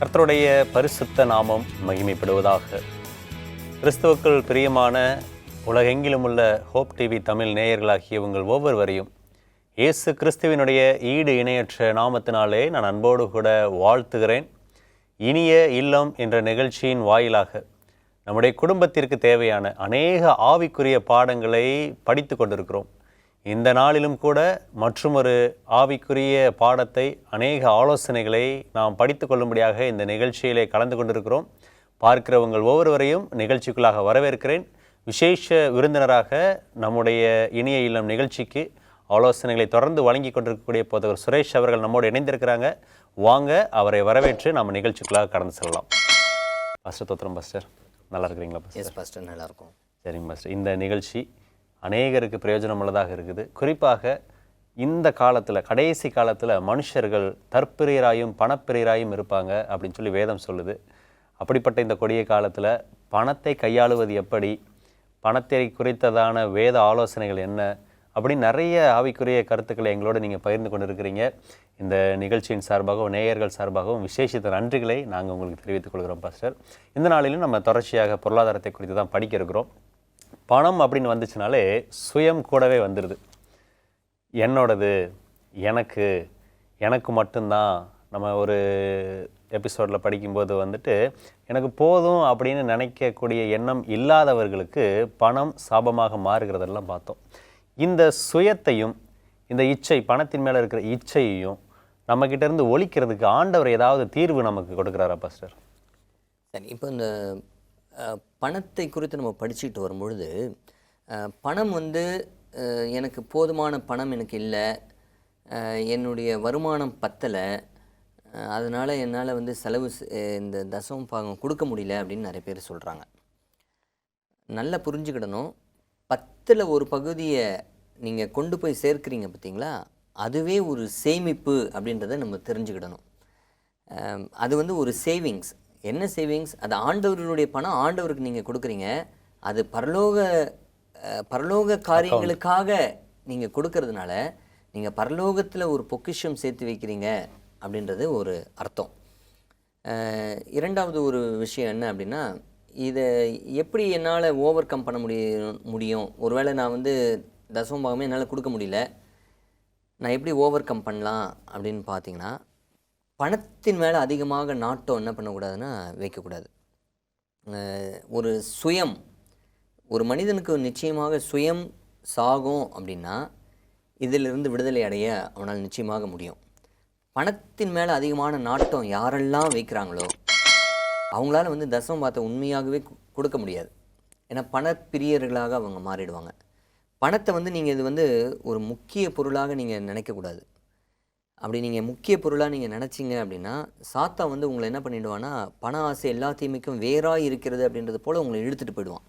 கர்த்தருடைய பரிசுத்த நாமம் மகிமைப்படுவதாக. கிறிஸ்துவுக்குள் பிரியமான உலகெங்கிலும் உள்ள ஹோப் டிவி தமிழ் நேயர்களாகிய உங்கள் ஒவ்வொருவரையும் இயேசு கிறிஸ்துவினுடைய ஈடு இணையற்ற நாமத்தினாலே நான் அன்போடு கூட வாழ்த்துகிறேன். இனிய இல்லம் என்ற நிகழ்ச்சியின் வாயிலாக நம்முடைய குடும்பத்திற்கு தேவையான அநேக ஆவிக்குரிய பாடங்களை படித்து கொண்டிருக்கிறோம். இந்த நாளிலும் கூட மற்றொரு ஆவிக்குரிய பாடத்தை, அநேக ஆலோசனைகளை நாம் படித்து கொள்ளும்படியாக இந்த நிகழ்ச்சியிலே கலந்து கொண்டிருக்கிறோம். பார்க்கிறவங்கள் ஒவ்வொருவரையும் நிகழ்ச்சிக்குள்ளாக வரவேற்கிறேன். விசேஷ விருந்தினராக நம்முடைய இனிய இல்லம் நிகழ்ச்சிக்கு ஆலோசனைகளை தொடர்ந்து வழங்கி கொண்டிருக்கக்கூடிய போதகர் சுரேஷ் அவர்கள் நம்மோடு இணைந்திருக்கிறாங்க. வாங்க, அவரை வரவேற்று நம்ம நிகழ்ச்சிக்குள்ளாக கடந்து செல்லலாம். பாஸ்டர் தோத்திரம் பாஸ்டர், நல்லா இருக்கிறீங்களா பாஸ்டர்? எஸ் பாஸ்டர், நல்லா இருக்கும். சரிங்க பாஸ்டர், இந்த நிகழ்ச்சி அநேகருக்கு பிரயோஜனமுள்ளதாக இருக்குது. குறிப்பாக இந்த காலத்தில், கடைசி காலத்தில் மனுஷர்கள் தற்பிரியராயும் பணப்பிரியராயும் இருப்பாங்க அப்படின்னு சொல்லி வேதம் சொல்லுது. அப்படிப்பட்ட இந்த கொடிய காலத்தில் பணத்தை கையாளுவது எப்படி, பணத்தை குறித்ததான வேத ஆலோசனைகள் என்ன, அப்படின்னு நிறைய ஆவிக்குரிய கருத்துக்களை எங்களோடு நீங்கள் பகிர்ந்து கொண்டு இருக்கிறீங்க. இந்த நிகழ்ச்சியின் சார்பாகவும் நேயர்கள் சார்பாகவும் விசேஷித்த நன்றிகளை நாங்கள் உங்களுக்கு தெரிவித்துக் கொள்கிறோம் பாஸ்டர். இந்த நாளிலும் நம்ம தொடர்ச்சியாக பொருளாதாரத்தை குறித்து தான் படிக்க இருக்கிறோம். பணம் அப்படின்னு வந்துச்சுனாலே சுயம் கூடவே வந்துடுது. என்னோடது, எனக்கு மட்டும்தான். நம்ம ஒரு எபிசோடில் படிக்கும்போது எனக்கு போதும் அப்படின்னு நினைக்கக்கூடிய எண்ணம் இல்லாதவர்களுக்கு பணம் சாபமாக மாறுகிறதெல்லாம் பார்த்தோம். இந்த சுயத்தையும் இந்த இச்சை, பணத்தின் மேலே இருக்கிற இச்சையையும் நம்மக்கிட்ட இருந்து ஒழிக்கிறதுக்கு ஆண்டவர் ஏதாவது தீர்வு நமக்கு கொடுக்குறாரா பாஸ்டர்? சரி, இப்போ இந்த பணத்தை குறித்து நம்ம படிச்சுக்கிட்டு வரும்பொழுது, பணம் எனக்கு போதுமான பணம் எனக்கு இல்லை, என்னுடைய வருமானம் பத்தலை, அதனால் என்னால் செலவு இந்த தசம பாகம் கொடுக்க முடியல அப்படின்னு நிறைய பேர் சொல்கிறாங்க. நல்லா புரிஞ்சுக்கிடணும், 10ல் ஒரு பகுதியை நீங்கள் கொண்டு போய் சேர்க்குறீங்க பார்த்தீங்களா, அதுவே ஒரு சேமிப்பு அப்படின்றத நம்ம தெரிஞ்சுக்கிடணும். அது ஒரு சேவிங்ஸ். என்ன சேவிங்ஸ்? அது ஆண்டவர்களுடைய பணம், ஆண்டவருக்கு நீங்கள் கொடுக்குறீங்க. அது பரலோக காரியங்களுக்காக நீங்கள் கொடுக்கறதுனால நீங்கள் பரலோகத்தில் ஒரு பொக்கிஷம் சேர்த்து வைக்கிறீங்க அப்படின்றது ஒரு அர்த்தம். இரண்டாவது ஒரு விஷயம் என்ன அப்படின்னா, இதை எப்படி என்னால் ஓவர் கம் பண்ண முடியும்? ஒருவேளை நான் தசமபாகமே என்னால் கொடுக்க முடியல, நான் எப்படி ஓவர் கம் பண்ணலாம் அப்படின்னு பார்த்தீங்கன்னா, பணத்தின் மேலே அதிகமாக நாட்டம் என்ன பண்ணக்கூடாதுன்னா வைக்கக்கூடாது. ஒரு சுயம், ஒரு மனிதனுக்கு நிச்சயமாக சுயம் சாகும் அப்படின்னா இதிலிருந்து விடுதலை அடைய அவனால் நிச்சயமாக முடியும். பணத்தின் மேலே அதிகமான நாட்டம் யாரெல்லாம் வைக்கிறாங்களோ அவங்களால தசம பாகத்தை உண்மையாகவே கொடுக்க முடியாது. ஏன்னா பணப்பிரியர்களாக அவங்க மாறிடுவாங்க. பணத்தை நீங்கள் இது ஒரு முக்கிய பொருளாக நீங்கள் நினைக்கக்கூடாது. அப்படி நீங்கள் முக்கிய பொருளாக நீங்கள் நினச்சிங்க அப்படின்னா சாத்தான் உங்களை என்ன பண்ணிவிடுவான்னா, பண ஆசை எல்லா தீமைக்கும் வேறாக இருக்கிறது அப்படின்றது போல் உங்களை இழுத்துட்டு போயிடுவான்.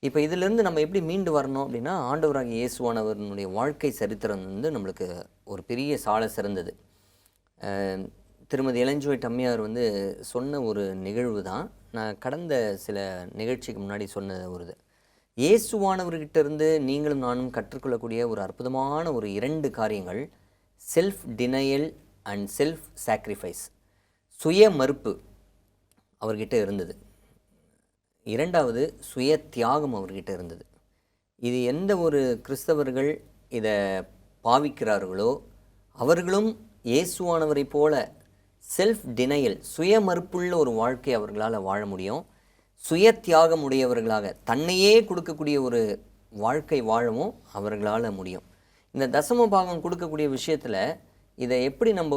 இப்போ இதிலேருந்து நம்ம எப்படி மீண்டு வரணும் அப்படின்னா, ஆண்டவராகிய இயேசுவானவருடைய வாழ்க்கை சரித்திரம் நம்மளுக்கு ஒரு பெரிய சால சிறந்தது. திருமதி இளஞ்சோய் டம்மியார் சொன்ன ஒரு நிகழ்வு தான் நான் கடந்த சில நிகழ்ச்சிக்கு முன்னாடி சொன்ன ஒரு இயேசுவானவர்கிட்ட இருந்து நீங்களும் நானும் கற்றுக்கொள்ளக்கூடிய ஒரு அற்புதமான ஒரு 2 காரியங்கள்: self denial and self sacrifice. சுய மறுப்பு அவர்கிட்ட இருந்தது. இரண்டாவது, சுய தியாகம் அவர்கிட்ட இருந்தது. இது எந்த ஒரு கிறிஸ்தவர்கள் இதை பாவிக்கிறார்களோ அவர்களும் இயேசுவானவரை போல செல்ஃப் டினையல், சுய மறுப்புள்ள ஒரு வாழ்க்கை அவர்களால் வாழ முடியும். சுய தியாகம் உடையவர்களாக தன்னையே கொடுக்கக்கூடிய ஒரு வாழ்க்கை வாழவும் அவர்களால் முடியும். இந்த தசம பாகம் கொடுக்கக்கூடிய விஷயத்தில் இதை எப்படி நம்ம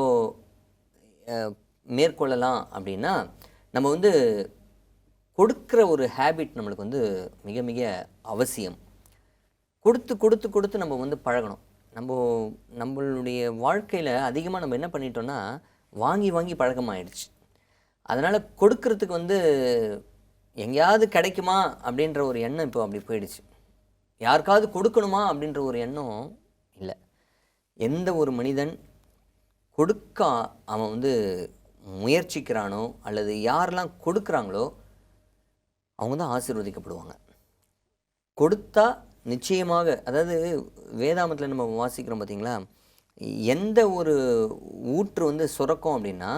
மேற்கொள்ளலாம் அப்படின்னா, நம்ம கொடுக்குற ஒரு ஹேபிட் நம்மளுக்கு மிக மிக அவசியம். கொடுத்து கொடுத்து கொடுத்து நம்ம பழகணும். நம்மளுடைய வாழ்க்கையில் அதிகமாக நம்ம என்ன பண்ணிட்டோன்னா, வாங்கி வாங்கி பழக்கமாயிடுச்சு. அதனால் கொடுக்கறதுக்கு எங்கேயாவது கிடைக்குமா அப்படின்ற ஒரு எண்ணம் இப்போ அப்படி போயிடுச்சு. யாருக்காவது கொடுக்கணுமா அப்படின்ற ஒரு எண்ணம் இல்லை. எந்த ஒரு மனிதன் கொடுக்க அவன் முயற்சிக்கிறானோ அல்லது யாரெல்லாம் கொடுக்குறாங்களோ அவங்க தான் ஆசீர்வதிக்கப்படுவாங்க. கொடுத்தா நிச்சயமாக, அதாவது வேதாமத்தில் நம்ம வாசிக்கிறோம் பார்த்தீங்களா, எந்த ஒரு ஊற்று சுரக்கும் அப்படின்னா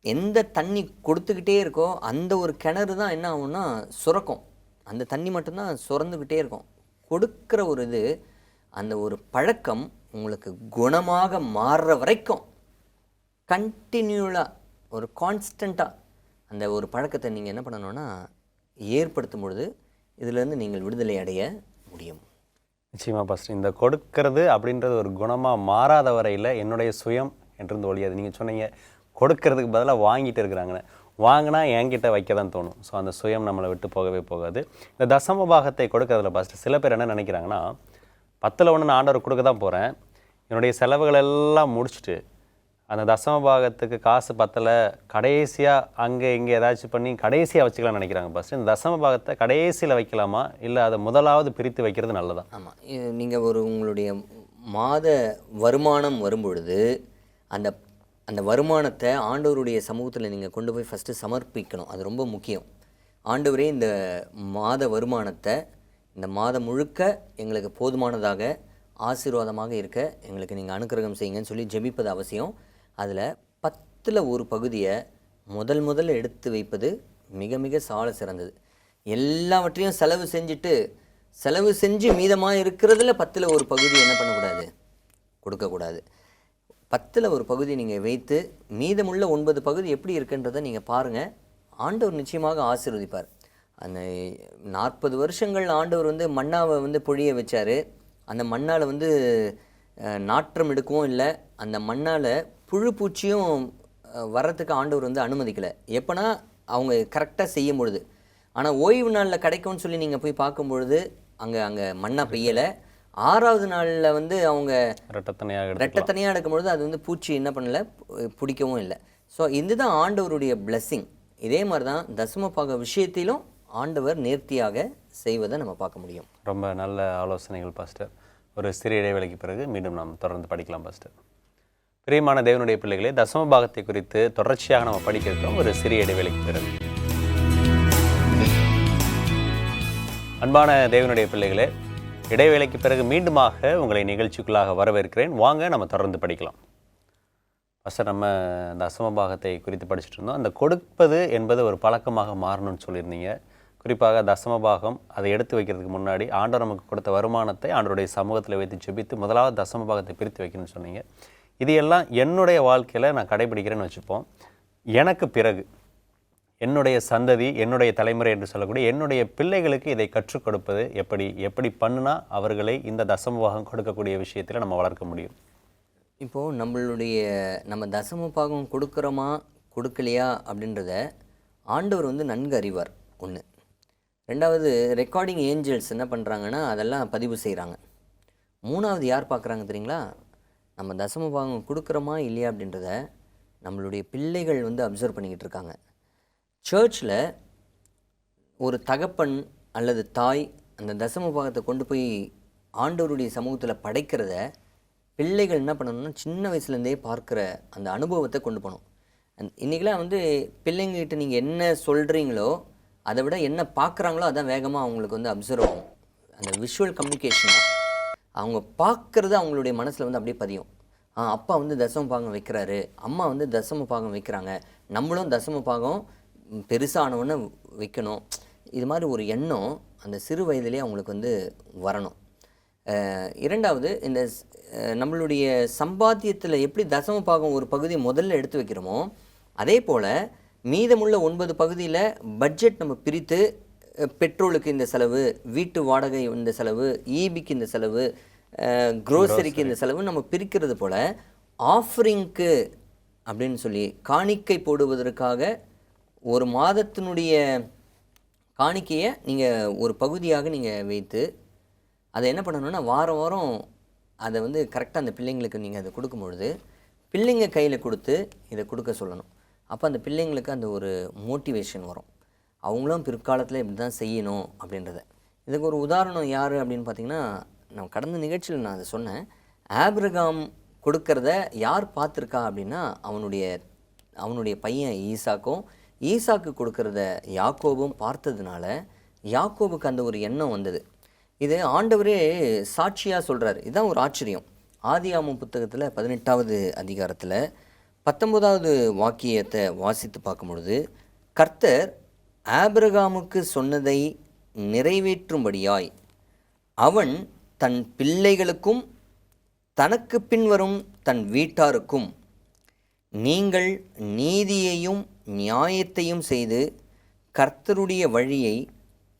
எந்த தண்ணி கொடுத்துக்கிட்டே இருக்கோ அந்த ஒரு கிணறு தான் என்ன ஆகும்னா சுரக்கும். அந்த தண்ணி மட்டும்தான் சுரந்துக்கிட்டே இருக்கும். கொடுக்குற ஒரு இது, அந்த ஒரு பழக்கம் உங்களுக்கு குணமாக மாறுற வரைக்கும் கண்டினியூலாக ஒரு கான்ஸ்டண்ட்டாக அந்த ஒரு பழக்கத்தை நீங்கள் என்ன பண்ணணும்னா ஏற்படுத்தும் பொழுது இதிலேருந்து நீங்கள் விடுதலை அடைய முடியும். நிச்சயமாக பாஸ்டர், இந்த கொடுக்கறது அப்படின்றது ஒரு குணமாக மாறாத வரையில் என்னுடைய சுயம் என்றிருந்து ஒழியாது. நீங்கள் சொன்னீங்க கொடுக்கறதுக்கு பதிலாக வாங்கிட்டு இருக்கிறாங்கன்னு. வாங்கினா என்கிட்ட வைக்க தான் தோணும். ஸோ அந்த சுயம் நம்மளை விட்டு போகவே போகாது. இந்த தசம பாகத்தை கொடுக்கறதுல பாஸ்டர் சில பேர் என்ன நினைக்கிறாங்கன்னா, 10ல் 1 நான் ஆண்டவர் கொடுக்க தான் போகிறேன், என்னுடைய செலவுகள் எல்லாம் முடிச்சுட்டு அந்த தசம பாகத்துக்கு காசு பத்தலை, கடைசியாக அங்கே இங்கே ஏதாச்சும் பண்ணி கடைசியாக வச்சுக்கலாம்னு நினைக்கிறாங்க பாஸ்டர். இந்த தசம பாகத்தை கடைசியில் வைக்கலாமா, இல்லை அதை முதலாவது பிரித்து வைக்கிறது நல்லதா? ஆமாம், நீங்கள் உங்களுடைய மாத வருமானம் வரும்பொழுது அந்த அந்த வருமானத்தை ஆண்டவருடைய சமூகத்தில் நீங்கள் கொண்டு போய் ஃபஸ்ட்டு சமர்ப்பிக்கணும். அது ரொம்ப முக்கியம். ஆண்டவரே, இந்த மாத வருமானத்தை இந்த மாதம் முழுக்க எங்களுக்கு போதுமானதாக ஆசீர்வாதமாக இருக்க எங்களுக்கு நீங்கள் அனுக்கிரகம் செய்யுங்கன்னு சொல்லி ஜெபிப்பது அவசியம். அதில் 10ல் 1 பகுதியை முதல்ல எடுத்து வைப்பது மிக மிக சால சிறந்தது. எல்லாவற்றையும் செலவு செஞ்சு மீதமாக இருக்கிறதுல 10ல் 1 பகுதி என்ன பண்ணக்கூடாது, கொடுக்கக்கூடாது. 10ல் 1 பகுதி நீங்கள் வைத்து மீதமுள்ள 9 பகுதி எப்படி இருக்குன்றதை நீங்கள் பாருங்கள். ஆண்டவர் நிச்சயமாக ஆசீர்வதிப்பார். அந்த 40 வருஷங்கள் ஆண்டவர் மன்னாவை பொழிய வச்சார். அந்த மண்ணால் நாற்றம் எடுக்கவும் இல்லை, அந்த மண்ணால் புழு பூச்சியும் வர்றதுக்கு ஆண்டவர் அனுமதிக்கலை. எப்போனா அவங்க கரெக்டாக செய்யும் பொழுது. ஆனால் ஓய்வு நாளில் கிடைக்கும்னு சொல்லி நீங்கள் போய் பார்க்கும்பொழுது அங்கே மண்ணா பெய்யலை. 6வது நாளில் அவங்க ரெட்டத்தனையாக எடுக்கும்பொழுது அது பூச்சி என்ன பண்ணலை, பிடிக்கவும் இல்லை. ஸோ இதுதான் ஆண்டவருடைய பிளெஸ்ஸிங். இதே மாதிரி தான் தசமபாக விஷயத்திலும் ஆண்டவர் நேர்த்தியாக செய்வதை நம்ம பார்க்க முடியும். ரொம்ப நல்ல ஆலோசனைகள் பாஸ்டர். ஒரு சிறிய இடைவேளைக்கு பிறகு மீண்டும் நாம் தொடர்ந்து படிக்கலாம் பாஸ்டர். பிரியமான தேவனுடைய பிள்ளைகளே, தசம பாகத்தை குறித்து தொடர்ச்சியாக நம்ம படிக்க இருக்கிறோம். ஒரு சிறிய இடைவேளைக்கு பிறகு. அன்பான தேவனுடைய பிள்ளைகளே, இடைவேளைக்கு பிறகு மீண்டுமாக உங்களை நிகழ்ச்சிக்குள்ளாக வரவேற்கிறேன். வாங்க நம்ம தொடர்ந்து படிக்கலாம். ஃபஸ்ட்டு நம்ம தசம பாகத்தை குறித்து படிச்சுட்டு இருந்தோம். அந்த கொடுப்பது என்பது ஒரு பழக்கமாக மாறணும்னு சொல்லியிருந்தீங்க. குறிப்பாக தசம பாகம் அதை எடுத்து வைக்கிறதுக்கு முன்னாடி ஆண்டவர் நமக்கு கொடுத்த வருமானத்தை ஆண்டவருடைய சமூகத்தில் வைத்து ஜெபித்து முதலாவது தசம பாகத்தை பிரித்து வைக்கணும்னு சொன்னீங்க. இது எல்லாம் என்னுடைய வாழ்க்கையில் நான் கடைபிடிக்கிறேன்னு வச்சுப்போம். எனக்கு பிறகு என்னுடைய சந்ததி, என்னுடைய தலைமுறை என்று சொல்லக்கூடிய என்னுடைய பிள்ளைகளுக்கு இதை கற்றுக் கொடுப்பது எப்படி பண்ணுனா அவர்களை இந்த தசம பாகம் கொடுக்கக்கூடிய விஷயத்தில் நம்ம வளர்க்க முடியும்? இப்போது நம்ம தசம பாகம் கொடுக்குறோமா கொடுக்கலையா அப்படின்றத ஆண்டவர் நன்கு அறிவார். 1. 2வது, ரெக்கார்டிங் ஏஞ்சல்ஸ் என்ன பண்ணுறாங்கன்னா அதெல்லாம் பதிவு செய்கிறாங்க. 3வது யார் பார்க்குறாங்க தெரியுங்களா? நம்ம தசம பாகம் கொடுக்குறோமா இல்லையா அப்படின்றத நம்மளுடைய பிள்ளைகள் அப்சர்வ் பண்ணிக்கிட்டு இருக்காங்க. சர்ச்சில் ஒரு தகப்பன் அல்லது தாய் அந்த தசம பாகத்தை கொண்டு போய் ஆண்டவருடைய சமூகத்தில் படைக்கிறத பிள்ளைகள் என்ன பண்ணணும்னா சின்ன வயசுலேருந்தே பார்க்குற அந்த அனுபவத்தை கொண்டு போகணும். இன்றைக்கெலாம் பிள்ளைங்ககிட்ட நீங்கள் என்ன சொல்கிறீங்களோ அதை விட என்ன பார்க்குறாங்களோ அதான் வேகமாக அவங்களுக்கு அப்சர்வ் ஆகும். அந்த விஷுவல் கம்யூனிகேஷன் அவங்க பார்க்குறது அவங்களுடைய மனசில் அப்படியே பதியும். அப்பா தசம பாகம் வைக்கிறாரு, அம்மா தசம பாகம் வைக்கிறாங்க, நம்மளும் தசம பாகம் பெருசானவொன்னே வைக்கணும். இது மாதிரி ஒரு எண்ணம் அந்த சிறு வயதிலே அவங்களுக்கு வரணும். 2வது, இந்த நம்மளுடைய சம்பாத்தியத்தில் எப்படி தசம பாகம் ஒரு பகுதி முதல்ல எடுத்து வைக்கிறோமோ அதே போல் மீதமுள்ள 9 பகுதியில் பட்ஜெட் நம்ம பிரித்து பெட்ரோலுக்கு இந்த செலவு, வீட்டு வாடகை இந்த செலவு, ஈபிக்கு இந்த செலவு, க்ரோசரிக்கு இந்த செலவு நம்ம பிரிக்கிறது போல் ஆஃபரிங்க்கு அப்படின்னு சொல்லி காணிக்கை போடுவதற்காக ஒரு மாதத்தினுடைய காணிக்கையை நீங்கள் ஒரு பகுதியாக நீங்கள் வைத்து அதை என்ன பண்ணணும்னா வாரம் வாரம் அதை கரெக்டாக அந்த பிள்ளைங்களுக்கு நீங்கள் அதை கொடுக்கும்பொழுது பிள்ளைங்க கையில் கொடுத்து இதை கொடுக்க சொல்லணும். அப்போ அந்த பிள்ளைங்களுக்கு அந்த ஒரு மோட்டிவேஷன் வரும். அவங்களும் பிற்காலத்தில் இப்படி தான் செய்யணும் அப்படின்றத. இதுக்கு ஒரு உதாரணம் யார் அப்படின்னு பார்த்திங்கன்னா, நான் கடந்த நிகழ்ச்சியில் நான் அதை சொன்னேன். ஆபிரகாம் கொடுக்கறத யார் பார்த்துருக்கா அப்படின்னா அவனுடைய பையன் ஈசாக்கு கொடுக்கறத யாக்கோபும் பார்த்ததுனால யாக்கோபுக்கு அந்த ஒரு எண்ணம் வந்தது. இது ஆண்டவரே சாட்சியாக சொல்கிறார். இதுதான் ஒரு ஆச்சரியம். ஆதியாகமம் புத்தகத்தில் 18வது அதிகாரத்தில் 19வது வாக்கியத்தை வாசித்து பார்க்கும் பொழுது, கர்த்தர் ஆபிரகாமுக்கு சொன்னதை நிறைவேற்றும்படியாய் அவன் தன் பிள்ளைகளுக்கும் தனக்கு பின்வரும் தன் வீட்டாருக்கும் நீங்கள் நீதியையும் நியாயத்தையும் செய்து கர்த்தருடைய வழியை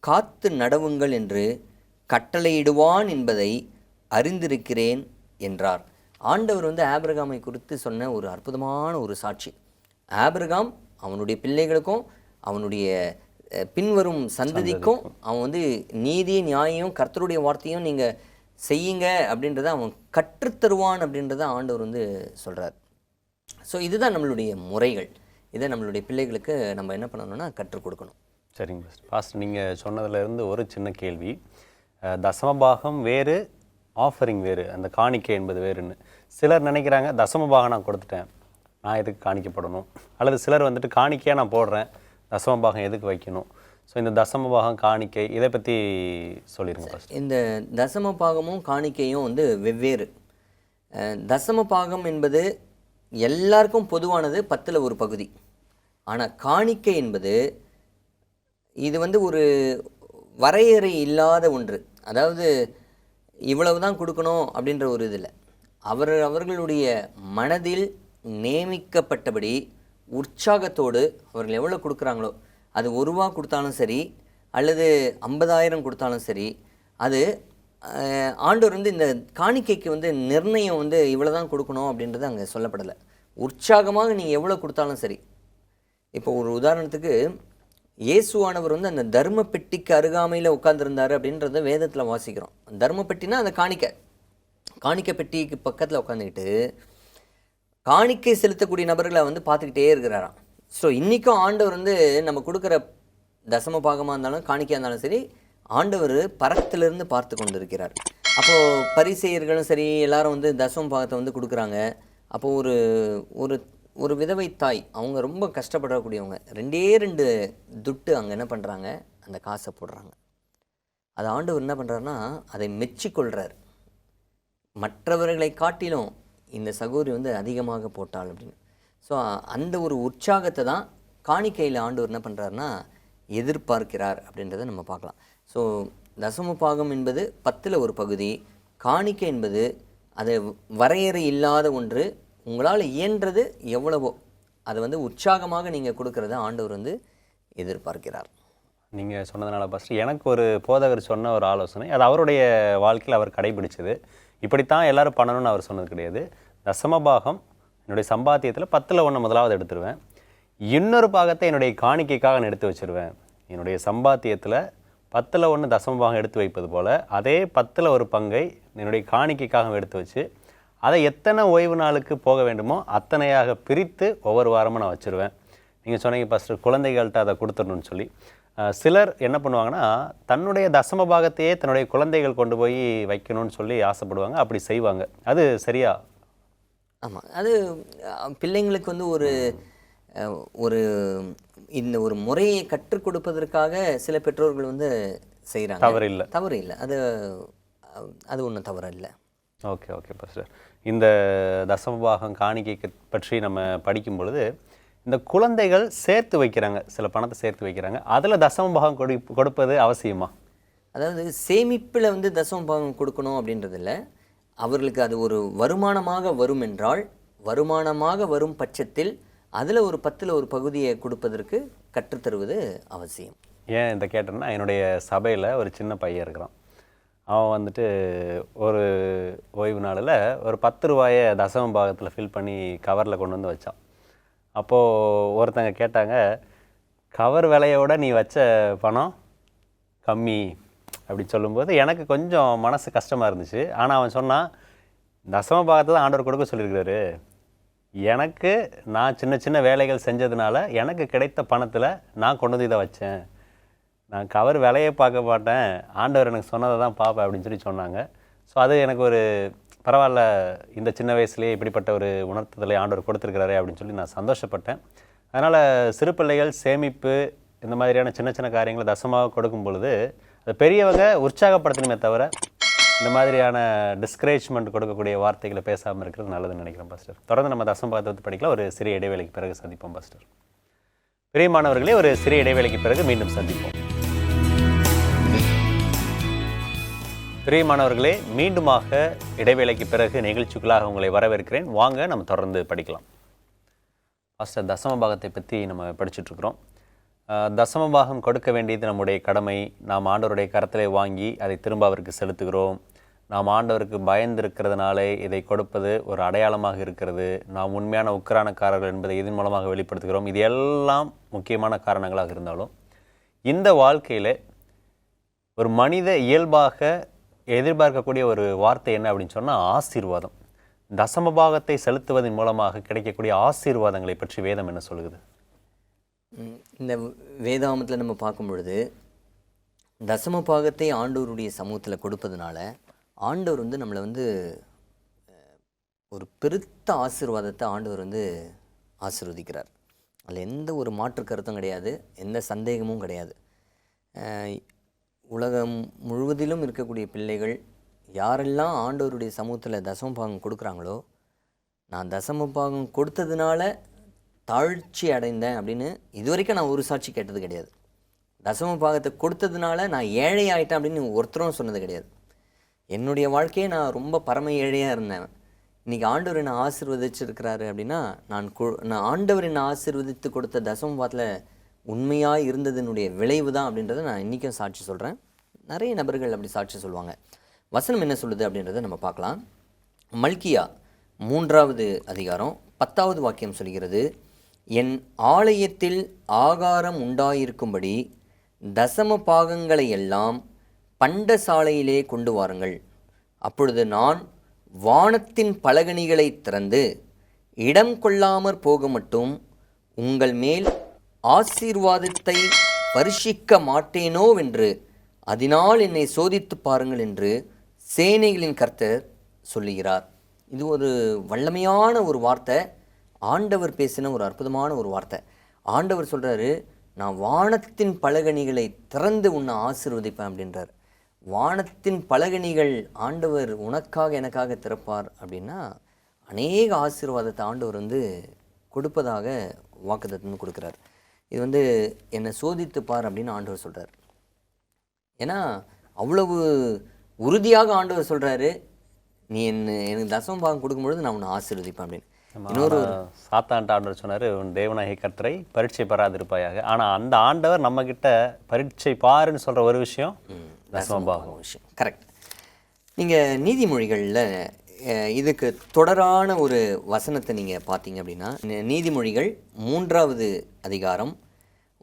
காத்து நடவுங்கள் என்று கட்டளையிடுவான் என்பதை அறிந்திருக்கிறேன் என்றார். ஆண்டவர் ஆபிரகாமை குறித்து சொன்ன ஒரு அற்புதமான ஒரு சாட்சி. ஆபிரகாம் அவனுடைய பிள்ளைகளுக்கும் அவனுடைய பின்வரும் சந்ததிக்கும் அவன் நீதி நியாயம் கர்த்தருடைய வார்த்தையும் நீங்கள் செய்யுங்க அப்படின்றத அவன் கற்றுத்தருவான் அப்படின்றத ஆண்டவர் சொல்கிறார். ஸோ இதுதான் நம்மளுடைய முறைகள். இதை நம்மளுடைய பிள்ளைகளுக்கு நம்ம என்ன பண்ணணும்னா கற்றுக் கொடுக்கணும். சரிங்க பாஸ்டர், நீங்கள் சொன்னதுலேருந்து ஒரு சின்ன கேள்வி. தசமபாகம் வேறு, ஆஃபரிங் வேறு, அந்த காணிக்கை என்பது வேறுன்னு சிலர் நினைக்கிறாங்க. தசமபாகம் நான் கொடுத்துட்டேன், நான் எதுக்கு காணிக்கப்படணும்? அல்லது சிலர் காணிக்கையாக நான் போடுறேன், தசமபாகம் எதுக்கு வைக்கணும்? ஸோ இந்த தசமபாகம் காணிக்கை இதை பற்றி சொல்லிடுங்க. இந்த தசமபாகமும் காணிக்கையும் வெவ்வேறு. தசமபாகம் என்பது எல்லாருக்கும் பொதுவானது, 10ல் ஒரு பகுதி. ஆனால் காணிக்கை என்பது இது ஒரு வரையறை இல்லாத ஒன்று. அதாவது இவ்வளவு தான் கொடுக்கணும் அப்படின்ற ஒரு இது இல்லை. அவர்களுடைய மனதில் நியமிக்கப்பட்டபடி உற்சாகத்தோடு அவர்கள் எவ்வளோ கொடுக்குறாங்களோ, அது ₹1 கொடுத்தாலும் சரி அல்லது 50,000 கொடுத்தாலும் சரி, அது ஆண்டவர் இந்த காணிக்கைக்கு நிர்ணயம் இவ்வளோ தான் கொடுக்கணும் அப்படின்றது அங்கே சொல்லப்படலை. உற்சாகமாக நீங்கள் எவ்வளோ கொடுத்தாலும் சரி. இப்போ ஒரு உதாரணத்துக்கு, இயேசுவானவர் அந்த தர்ம பெட்டிக்கு அருகாமையில் உட்காந்துருந்தார் அப்படின்றத வேதத்தில் வாசிக்கிறோம். தர்ம பெட்டினா அந்த காணிக்கை பெட்டிக்கு பக்கத்தில் உட்காந்துக்கிட்டு காணிக்கை செலுத்தக்கூடிய நபர்களை பார்த்துக்கிட்டே இருக்கிறாராம். ஸோ இன்றைக்கும் ஆண்டவர் நம்ம கொடுக்குற தசம பாகமாக இருந்தாலும் காணிக்கையாக இருந்தாலும் சரி, ஆண்டவர் பரத்திலிருந்து பார்த்து கொண்டு இருக்கிறார். அப்போது பரிசேயர்களும் சரி எல்லாரும் தசம பாகத்தை கொடுக்குறாங்க. அப்போது ஒரு ஒரு ஒரு விதவை தாய், அவங்க ரொம்ப கஷ்டப்படக்கூடியவங்க, 2 துட்டு அங்கே என்ன பண்ணுறாங்க, அந்த காசை போடுறாங்க. அது ஆண்டவர் என்ன பண்ணுறாருன்னா அதை மெச்சிக்கொள்கிறார். மற்றவர்களை காட்டிலும் இந்த சகோதரி அதிகமாக போட்டாள் அப்படின்னு. ஸோ அந்த ஒரு உற்சாகத்தை தான் காணிக்கையில் ஆண்டவர் என்ன பண்ணுறாருன்னா எதிர்பார்க்கிறார் அப்படின்றத நம்ம பார்க்கலாம். ஸோ தசம பாகம் என்பது 10ல் ஒரு பகுதி, காணிக்கை என்பது அது வரையறை இல்லாத ஒன்று. உங்களால் இயன்றது எவ்வளவோ அதை உற்சாகமாக நீங்கள் கொடுக்கறத ஆண்டவர் எதிர்பார்க்கிறார். நீங்கள் சொன்னதுனால பாஸ்டர், எனக்கு ஒரு போதகர் சொன்ன ஒரு ஆலோசனை, அது அவருடைய வாழ்க்கையில் அவர் கடைபிடிச்சது. இப்படித்தான் எல்லாரும் பண்ணணும்னு அவர் சொன்னது கிடையாது. தசமபாகம் என்னுடைய சம்பாத்தியத்தில் 10ல் 1 முதலாவது எடுத்துருவேன், இன்னொரு பாகத்தை என்னுடைய காணிக்கைக்காக நான் எடுத்து வச்சுருவேன். என்னுடைய சம்பாத்தியத்தில் 10ல் 1 தசமபாகம் எடுத்து வைப்பது போல் அதே 10ல் ஒரு பங்கை என்னுடைய காணிக்கைக்காக எடுத்து வச்சு அதை எத்தனை ஓய்வு நாளுக்கு போக வேண்டுமோ அத்தனையாக பிரித்து ஒவ்வொரு வாரமும் நான் வச்சுருவேன். நீங்கள் சொன்னீங்க ஃபஸ்ட்டு குழந்தைகள்கிட்ட அதை கொடுத்துடணும்னு சொல்லி. சிலர் என்ன பண்ணுவாங்கன்னா, தன்னுடைய தசம பாகத்தையே தன்னுடைய குழந்தைகள் கொண்டு போய் வைக்கணும்னு சொல்லி ஆசைப்படுவாங்க, அப்படி செய்வாங்க. அது சரியா? ஆமாம், அது பிள்ளைங்களுக்கு ஒரு ஒரு இந்த ஒரு முறையை கற்றுக் கொடுப்பதற்காக சில பெற்றோர்கள் செய்கிறாங்க. தவறு இல்லை, அது ஒன்றும் தவறு இல்லை. ஓகே பாஸ்டர், இந்த தசமபாகம் காணிக்கை பற்றி நம்ம படிக்கும் பொழுது இந்த குழந்தைகள் சேர்த்து வைக்கிறாங்க, சில பணத்தை சேர்த்து வைக்கிறாங்க, அதில் தசமபாகம் கொடுப்பது அவசியமா? அதாவது சேமிப்பில் தசமபாகம் கொடுக்கணும் அப்படின்றது இல்லை. அவர்களுக்கு அது ஒரு வருமானமாக வரும் என்றால், வருமானமாக வரும் பட்சத்தில் அதில் ஒரு 10ல் ஒரு பகுதியை கொடுப்பதற்கு கற்றுத்தருவது அவசியம். ஏன் இந்த கேட்டேன்னா, என்னுடைய சபையில் ஒரு சின்ன பையன் இருக்கிறான். அவன் ஒரு ஓய்வு நாளில் ஒரு 10 ரூபாயை தசம பாகத்தில் ஃபில் பண்ணி கவரில் கொண்டு வந்து வச்சான். அப்போது ஒருத்தங்க கேட்டாங்க, கவர் விலையோட நீ வச்ச பணம் கம்மி அப்படி சொல்லும்போது எனக்கு கொஞ்சம் மனசு கஷ்டமாக இருந்துச்சு. ஆனால் அவன் சொன்னான், தசம பாகத்தை தான் ஆண்டவர் கொடுக்க சொல்லியிருக்கிறாரு, எனக்கு நான் சின்ன சின்ன வேலைகள் செஞ்சதுனால எனக்கு கிடைத்த பணத்தில் நான் கொண்டு வந்து இதை வச்சேன், நான் கவர் விலையை பார்க்க மாட்டேன், ஆண்டவர் எனக்கு சொன்னதை தான் பார்ப்பேன் அப்படின்னு சொல்லி சொன்னாங்க. ஸோ அது எனக்கு ஒரு பரவாயில்ல, இந்த சின்ன வயசுலேயே இப்படிப்பட்ட ஒரு உணர்த்துதலை ஆண்டவர் கொடுத்துருக்கிறாரே அப்படின்னு சொல்லி நான் சந்தோஷப்பட்டேன். அதனால் சிறு பிள்ளைகள் சேமிப்பு இந்த மாதிரியான சின்ன சின்ன காரியங்களை தசமாக கொடுக்கும் பொழுது அது பெரியவங்க உற்சாகப்படுத்தணுமே தவிர இந்த மாதிரியான டிஸ்கரேஜ்மெண்ட் கொடுக்கக்கூடிய வார்த்தைகளை பேசாமல் இருக்கிறது நல்லதுன்னு நினைக்கிறேன் பாஸ்டர். தொடர்ந்து நம்ம தசமபாகத்தை பற்றி படிக்கலாம். ஒரு சிறிய இடைவேளைக்கு பிறகு சந்திப்போம் பாஸ்டர். பிரியமானவர்களே, ஒரு சிறிய இடைவேளைக்கு பிறகு மீண்டும் சந்திப்போம். பிரியமானவர்களே, மீண்டுமாக இடைவேளைக்கு பிறகு நிகழ்ச்சிக்குள்ளாக உங்களை வரவேற்கிறேன். வாங்க நம்ம தொடர்ந்து படிக்கலாம். பாஸ்டர், தசமபாகத்தை பற்றி நம்ம படிச்சுட்ருக்குறோம். தசமபாகம் கொடுக்க வேண்டியது நம்முடைய கடமை. நாம் ஆண்டவருடைய கரத்திலே வாங்கி அதை திரும்ப அவருக்கு செலுத்துகிறோம். நாம் ஆண்டவருக்கு பயந்திருக்கிறதுனாலே இதை கொடுப்பது ஒரு அடையாளமாக இருக்கிறது. நாம் உண்மையான உக்கிரானக்காரர்கள் என்பதை இதன் மூலமாக வெளிப்படுத்துகிறோம். இது எல்லாம் முக்கியமான காரணங்களாக இருந்தாலும் இந்த வாழ்க்கையில் ஒரு மனித இயல்பாக எதிர்பார்க்கக்கூடிய ஒரு வார்த்தை என்ன அப்படின்னு சொன்னால் ஆசீர்வாதம். தசமபாகத்தை செலுத்துவதன் மூலமாக கிடைக்கக்கூடிய ஆசீர்வாதங்களை பற்றி வேதம் என்ன சொல்லுது? இந்த வேதாமத்தில் நம்ம பார்க்கும் பொழுது தசமபாகத்தை ஆண்டவருடைய சமூகத்தில் கொடுப்பதுனால ஆண்டவர் நம்மளை ஒரு பெருத்த ஆசீர்வாதத்தை ஆண்டவர் ஆசீர்வதிக்கிறார். அதில் எந்த ஒரு மாற்று கருத்தும் கிடையாது, எந்த சந்தேகமும் கிடையாது. உலகம் முழுவதிலும் இருக்கக்கூடிய பிள்ளைகள் யாரெல்லாம் ஆண்டவருடைய சமூகத்தில் தசமபாகம் கொடுக்குறாங்களோ, நான் தசமபாகம் கொடுத்ததுனால தாழ்ச்சி அடைந்தேன் அப்படின்னு இதுவரைக்கும் நான் ஒரு சாட்சி கேட்டது கிடையாது. தசமபாகத்தை கொடுத்ததுனால நான் ஏழை ஆகிட்டேன் அப்படின்னு ஒருத்தரும் சொன்னது கிடையாது. என்னுடைய வாழ்க்கையே நான் ரொம்ப பரம ஏழையாக இருந்தேன். இன்றைக்கி ஆண்டவர் என்னை ஆசீர்வதிச்சிருக்கிறாரு அப்படின்னா நான் ஆண்டவர் என்னை ஆசீர்வதித்து கொடுத்த தசமபாகத்தில் உண்மையாக இருந்ததனுடைய விளைவு தான் அப்படின்றத நான் இன்றைக்கும் சாட்சி சொல்கிறேன். நிறைய நபர்கள் அப்படி சாட்சி சொல்லுவாங்க. வசனம் என்ன சொல்லுது அப்படின்றத நம்ம பார்க்கலாம். மல்கியா 3வது அதிகாரம் 10வது வாக்கியம் சொல்கிறது, என் ஆலயத்தில் ஆகாரம் உண்டாயிருக்கும்படி தசம பாகங்களை எல்லாம் பண்டசாலையிலே கொண்டு வாருங்கள். அப்பொழுது நான் வானத்தின் பலகணிகளை திறந்து இடம் கொள்ளாமற் போக மட்டும் உங்கள் மேல் ஆசீர்வாதத்தை பரிசிக்க மாட்டேனோவென்று அதனால் என்னை சோதித்து பாருங்கள் என்று சேனைகளின் கர்த்தர் சொல்லுகிறார். இது ஒரு வல்லமையான ஒரு வார்த்தை. ஆண்டவர் பேசின ஒரு அற்புதமான ஒரு வார்த்தை. ஆண்டவர் சொல்கிறாரு, நான் வானத்தின் பலகணிகளை திறந்து உன்னை ஆசீர்வதிப்பேன் அப்படின்றார். வானத்தின் பலகணிகள் ஆண்டவர் உனக்காக எனக்காக திறப்பார் அப்படின்னா அநேக ஆசீர்வாதத்தை ஆண்டவர் கொடுப்பதாக வாக்குத்தத்தம் கொடுக்குறார். இது என்னை சோதித்துப்பார் அப்படின்னு ஆண்டவர் சொல்கிறார். ஏன்னா அவ்வளவு உறுதியாக ஆண்டவர் சொல்கிறாரு, நீ எனக்கு தசமபாகம் கொடுக்கும்பொழுது நான் உன்னை ஆசீர்வதிப்பேன் அப்படின்னு. இன்னொரு சாத்தான்ட்ட ஆண்டவர் சொன்னார், உன் தேவனாகிய கர்த்தரை பரீட்சை பெறாதிருப்பாயாக. ஆனால் அந்த ஆண்டவர் நம்மக்கிட்ட பரீட்சை பாருன்னு சொல்கிற ஒரு விஷயம் தசமபாகம் விஷயம். கரெக்ட். நீங்கள் நீதிமொழிகளில் இதுக்கு தொடரான ஒரு வசனத்தை நீங்கள் பார்த்தீங்க அப்படின்னா, நீதிமொழிகள் 3வது அதிகாரம்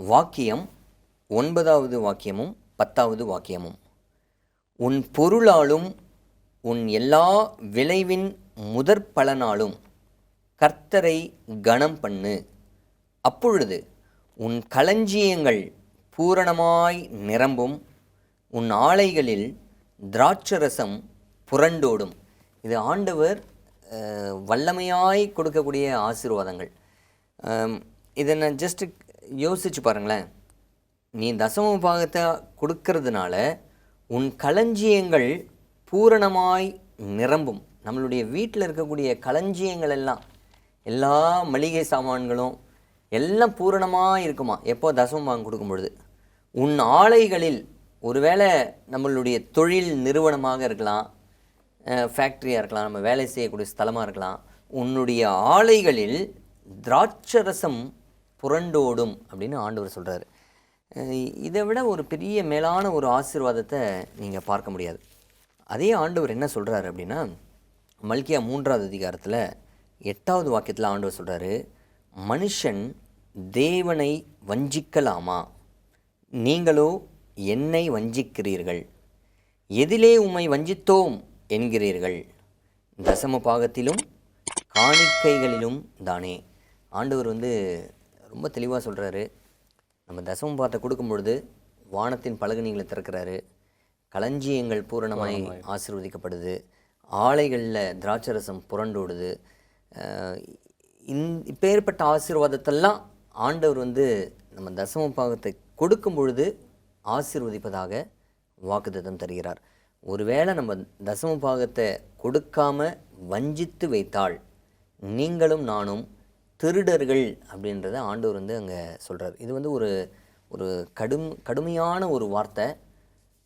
வாக்கியம் 9வது வாக்கியமும் 10வது வாக்கியமும், உன் பொருளாலும் உன் எல்லா விளைவின் முதற் பலனாலும் கர்த்தரை கனம் பண்ணு. அப்பொழுது உன் களஞ்சியங்கள் பூரணமாய் நிரம்பும், உன் ஆலைகளில் திராட்சரசம் புரண்டோடும். இது ஆண்டவர் வல்லமையாய் கொடுக்கக்கூடிய ஆசீர்வாதங்கள். இதை நான் ஜஸ்ட் யோசிச்சு பாருங்களேன். நீ தசம பாகத்தை கொடுக்கறதுனால உன் களஞ்சியங்கள் பூரணமாய் நிரம்பும். நம்மளுடைய வீட்டில் இருக்கக்கூடிய களஞ்சியங்கள் எல்லாம், எல்லா மளிகை சாமான்களும் எல்லாம் பூரணமாக இருக்குமா எப்போ தசமபாகம் கொடுக்கும் பொழுது. உன் ஆலைகளில், ஒருவேளை நம்மளுடைய தொழில் நிறுவனமாக இருக்கலாம், ஃபேக்ட்ரியாக இருக்கலாம், நம்ம வேலை செய்யக்கூடிய ஸ்தலமாக இருக்கலாம், உன்னுடைய ஆலைகளில் திராட்சரசம் புரண்டோடும் அப்படின்னு ஆண்டவர் சொல்கிறார். இதை விட ஒரு பெரிய மேலான ஒரு ஆசீர்வாதத்தை நீங்கள் பார்க்க முடியாது. அதே ஆண்டவர் என்ன சொல்கிறாரு அப்படின்னா, மல்கியா 3வது அதிகாரத்தில் 8வது வாக்கியத்தில் ஆண்டவர் சொல்கிறாரு, மனுஷன் தேவனை வஞ்சிக்கலாமா? நீங்களோ என்னை வஞ்சிக்கிறீர்கள். எதிலே உம்மை வஞ்சித்தோம் என்கிறீர்கள்? தசம பாகத்திலும் காணிக்கைகளிலும் தானே. ஆண்டவர் ரொம்ப தெளிவாக சொல்கிறாரு. நம்ம தசம பாகத்தை கொடுக்கும் பொழுது வானத்தின் பலகணிகளை திறக்கிறாரு, களஞ்சியங்கள் பூரணமாய் ஆசீர்வதிக்கப்படுது, ஆலைகளில் திராட்சரசம் புரண்டோடுது. இப்பேற்பட்ட ஆசீர்வாதத்தெல்லாம் ஆண்டவர் நம்ம தசம பாகத்தை கொடுக்கும் பொழுது ஆசீர்வதிப்பதாக வாக்குத்தத்தம் தருகிறார். ஒருவேளை நம்ம தசம பாகத்தை கொடுக்காம வஞ்சித்து வைத்தால் நீங்களும் நானும் திருடர்கள் அப்படின்றத ஆண்டவர் வந்து அங்கே சொல்கிறார். இது வந்து ஒரு ஒரு கடுமையான ஒரு வார்த்தை,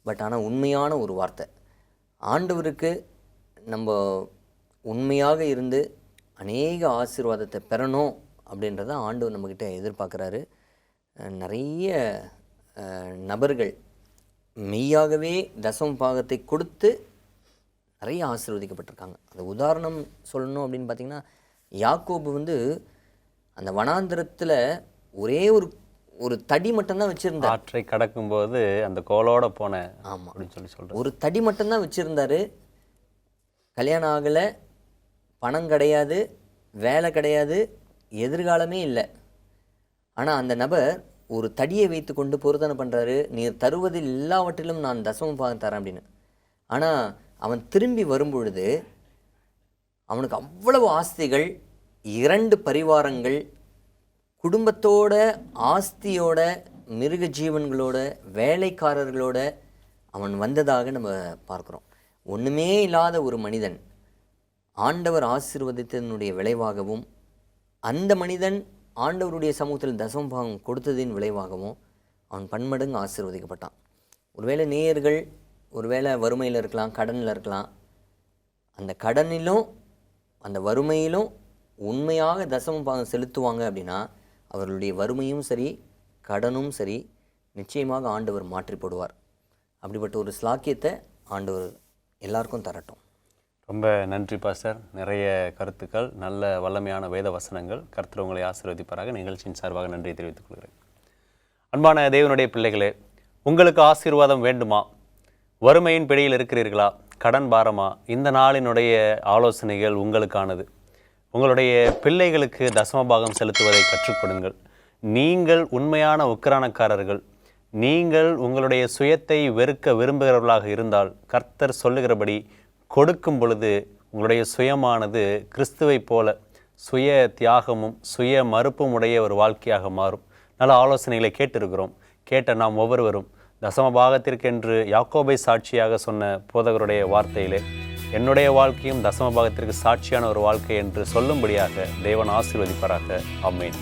பட் ஆனால் உண்மையான ஒரு வார்த்தை. ஆண்டவருக்கு நம்ம உண்மையாக இருந்து அநேக ஆசீர்வாதத்தை பெறணும் அப்படின்றத ஆண்டவர் நம்மக்கிட்ட எதிர்பார்க்குறாரு. நிறைய நபர்கள் மெய்யாகவே தசம பாகத்தை கொடுத்து நிறைய ஆசீர்வதிக்கப்பட்டிருக்காங்க. அந்த உதாரணம் சொல்லணும் அப்படின்னு பார்த்திங்கன்னா, யாக்கோபு வந்து அந்த வனாந்திரத்தில் ஒரே ஒரு தடி மட்டும்தான் வச்சுருந்தார். ஆற்றை கடக்கும்போது அந்த கோலோட போனேன். ஆமாம் அப்படின்னு சொல்கிறார். ஒரு தடி மட்டும்தான் வச்சுருந்தார். கல்யாணம் ஆகலை, பணம் கிடையாது, வேலை கிடையாது, எதிர்காலமே இல்லை. ஆனால் அந்த நபர் ஒரு தடியை வைத்து கொண்டு பொருத்தனை பண்ணுறாரு, நீர் தருவதில் எல்லாவற்றிலும் நான் தசம பாகம் தரேன் அப்படின்னு. ஆனால் அவன் திரும்பி வரும்பொழுது அவனுக்கு அவ்வளவு ஆஸ்திகள், 2 பரிவாரங்கள், குடும்பத்தோட, ஆஸ்தியோட, மிருக ஜீவன்களோட, வேலைக்காரர்களோட அவன் வந்ததாக நம்ம பார்க்குறோம். ஒன்றுமே இல்லாத ஒரு மனிதன் ஆண்டவர் ஆசீர்வதித்ததனுடைய விளைவாகவும், அந்த மனிதன் ஆண்டவருடைய சமூகத்தில் தசம பாகம் கொடுத்ததின் விளைவாகவும் அவன் பன்மடங்கு ஆசீர்வதிக்கப்பட்டான். ஒருவேளை நேயர்கள் ஒருவேளை வறுமையில் இருக்கலாம், கடனில் இருக்கலாம். அந்த கடனிலும் அந்த வறுமையிலும் உண்மையாக தசம பாகம் செலுத்துவாங்க அப்படின்னா அவர்களுடைய வறுமையும் சரி, கடனும் சரி, நிச்சயமாக ஆண்டவர் மாற்றி போடுவார். அப்படிப்பட்ட ஒரு ஸ்லாக்கியத்தை ஆண்டவர் எல்லாருக்கும் தரட்டும். ரொம்ப நன்றி பாஸ்டர். நிறைய கருத்துக்கள், நல்ல வல்லமையான வேத வசனங்கள். கர்த்தர் உங்களை ஆசீர்வதிப்பாராக. நிகழ்ச்சியின் சார்பாக நன்றியை தெரிவித்துக் கொள்கிறேன். அன்பான தேவனுடைய பிள்ளைகளே, உங்களுக்கு ஆசீர்வாதம் வேண்டுமா? வறுமையின் பிடியில் இருக்கிறீர்களா? கடன் பாரமா? இந்த நாளினுடைய ஆலோசனைகள் உங்களுக்கானது. உங்களுடைய பிள்ளைகளுக்கு தசமபாகம் செலுத்துவதை கற்றுக் கொடுங்கள். நீங்கள் உண்மையான உக்கிரானக்காரர்கள். நீங்கள் உங்களுடைய சுயத்தை வெறுக்க விரும்புகிறவர்களாக இருந்தால் கர்த்தர் சொல்லுகிறபடி கொடுக்கும் பொழுது உங்களுடைய சுயமானது கிறிஸ்துவை போல சுய தியாகமும் சுய மறுப்பும் உடைய ஒரு வாழ்க்கையாக மாறும். நல்ல ஆலோசனைகளை கேட்டிருக்கிறோம். கேட்ட நாம் ஒவ்வொருவரும் தசமபாகத்திற்கென்று யாக்கோபை சாட்சியாக சொன்ன போதகருடைய வார்த்தையிலே என்னுடைய வாழ்க்கையும் தசமபாகத்திற்கு சாட்சியான ஒரு வாழ்க்கை என்று சொல்லும்படியாக தேவன் ஆசீர்வதிப்பாராக. ஆமென்.